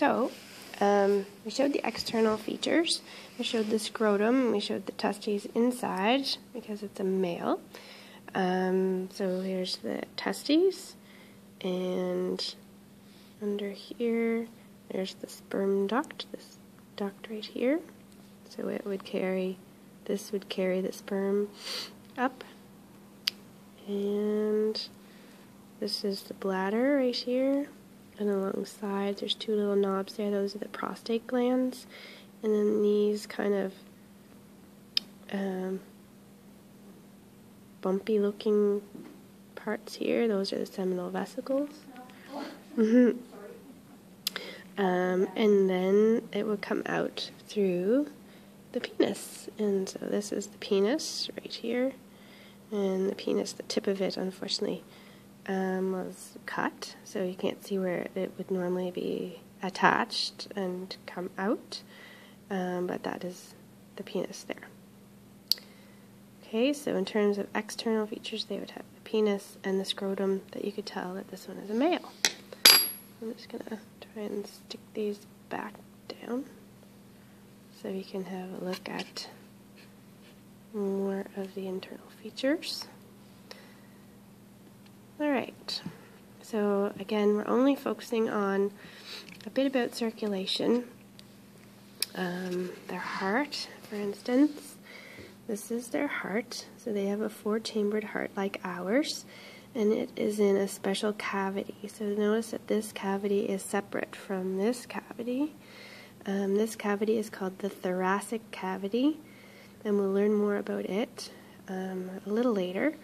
So, we showed the external features. We showed the scrotum. We showed the testes inside because it's a male. So here's the testes, and under here, there's the sperm duct. This duct right here. So it would carry. This would carry the sperm up, and this is the bladder right here. And alongside, there's two little knobs there. Those are the prostate glands. And then these kind of bumpy looking parts here, those are the seminal vesicles. And then it would come out through the penis. And so this is the penis right here. And the penis, the tip of it, unfortunately, was cut, so you can't see where it would normally be attached and come out, but that is the penis there. Okay, so in terms of external features, they would have the penis and the scrotum that you could tell that this one is a male. I'm just going to try and stick these back down so we can have a look at more of the internal features. Alright, so again, we're only focusing on a bit about circulation. Their heart, for instance, this is their heart. So they have a 4-chambered heart like ours, and it is in a special cavity. So notice that this cavity is separate from this cavity. This cavity is called the thoracic cavity, and we'll learn more about it a little later.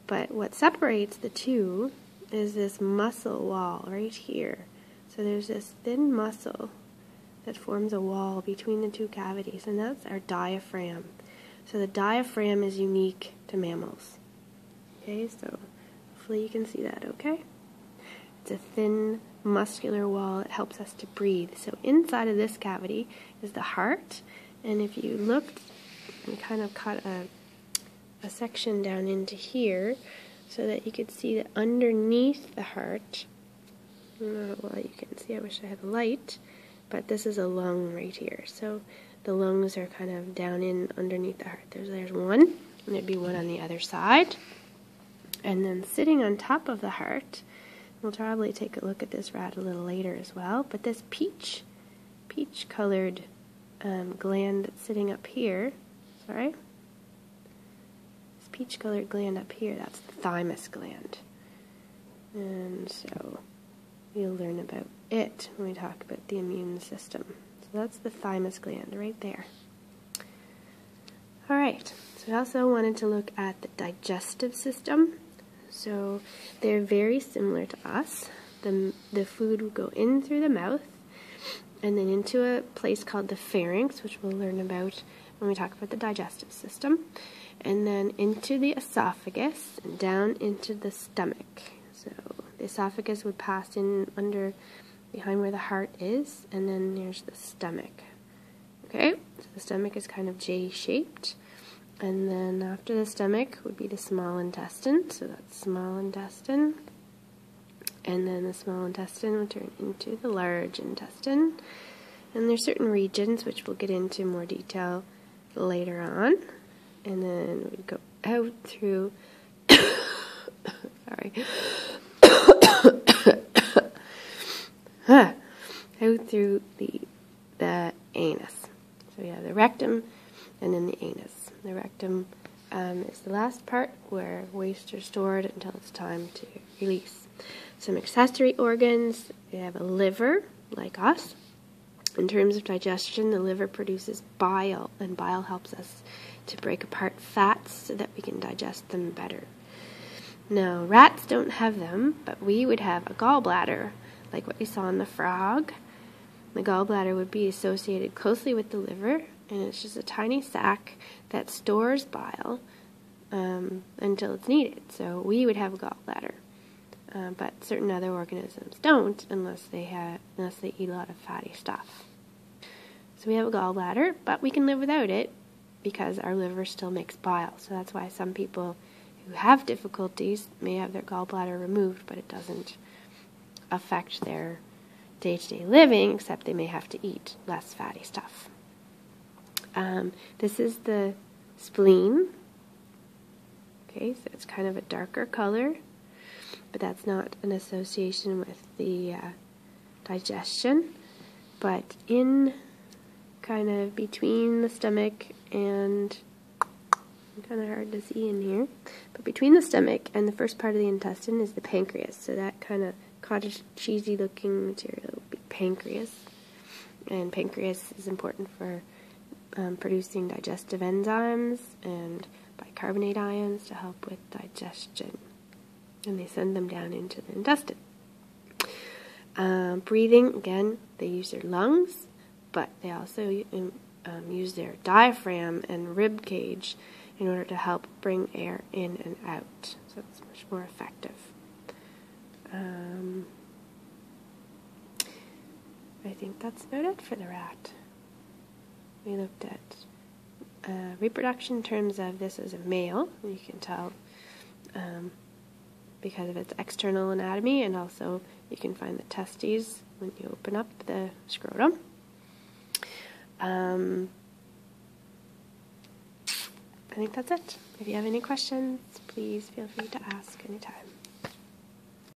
But what separates the two is this muscle wall right here. So there's this thin muscle that forms a wall between the two cavities, and that's our diaphragm. So the diaphragm is unique to mammals. Okay, so hopefully you can see that, okay? It's a thin muscular wall that helps us to breathe. So inside of this cavity is the heart, and if you looked and kind of cut a section down into here so that you could see that underneath the heart, well, you can see, I wish I had a light, but this is a lung right here. So the lungs are kind of down in underneath the heart. There's one, and there'd be one on the other side. And then sitting on top of the heart, we'll probably take a look at this rat a little later as well, but this peach colored gland that's sitting up here, peach-colored gland up here, that's the thymus gland. And so we'll learn about it when we talk about the immune system. So that's the thymus gland right there. Alright, so we also wanted to look at the digestive system. So they're very similar to us. The food will go in through the mouth and then into a place called the pharynx, which we'll learn about when we talk about the digestive system, and then into the esophagus and down into the stomach. So the esophagus would pass in behind where the heart is, and then there's the stomach. Okay, so the stomach is kind of J-shaped, and then after the stomach would be the small intestine, so that's small intestine, and then the small intestine would turn into the large intestine, and there's certain regions which we'll get into more detail later on, and then we'd go out through out through the anus. So we have the rectum and then the anus. The rectum is the last part where waste are stored until it's time to release. Some accessory organs, we have a liver, like us. In terms of digestion, the liver produces bile, and bile helps us to break apart fats so that we can digest them better. Now, rats don't have them, but we would have a gallbladder, like what we saw in the frog. The gallbladder would be associated closely with the liver, and it's just a tiny sac that stores bile until it's needed. So we would have a gallbladder, but certain other organisms don't unless they eat a lot of fatty stuff. So we have a gallbladder, but we can live without it because our liver still makes bile. So that's why some people who have difficulties may have their gallbladder removed, but it doesn't affect their day-to-day living, except they may have to eat less fatty stuff. This is the spleen. Okay, so it's kind of a darker color, but that's not an association with the digestion. But in kind of between the stomach and, kind of hard to see in here, but between the stomach and the first part of the intestine is the pancreas. So that kind of cottage cheesy looking material will be pancreas. And pancreas is important for producing digestive enzymes and bicarbonate ions to help with digestion. And they send them down into the intestine. Breathing, again, they use their lungs, but they also use their diaphragm and rib cage in order to help bring air in and out. So it's much more effective. I think that's about it for the rat. We looked at reproduction in terms of this is a male. You can tell because of its external anatomy, and also you can find the testes when you open up the scrotum. I think that's it. If you have any questions, please feel free to ask anytime.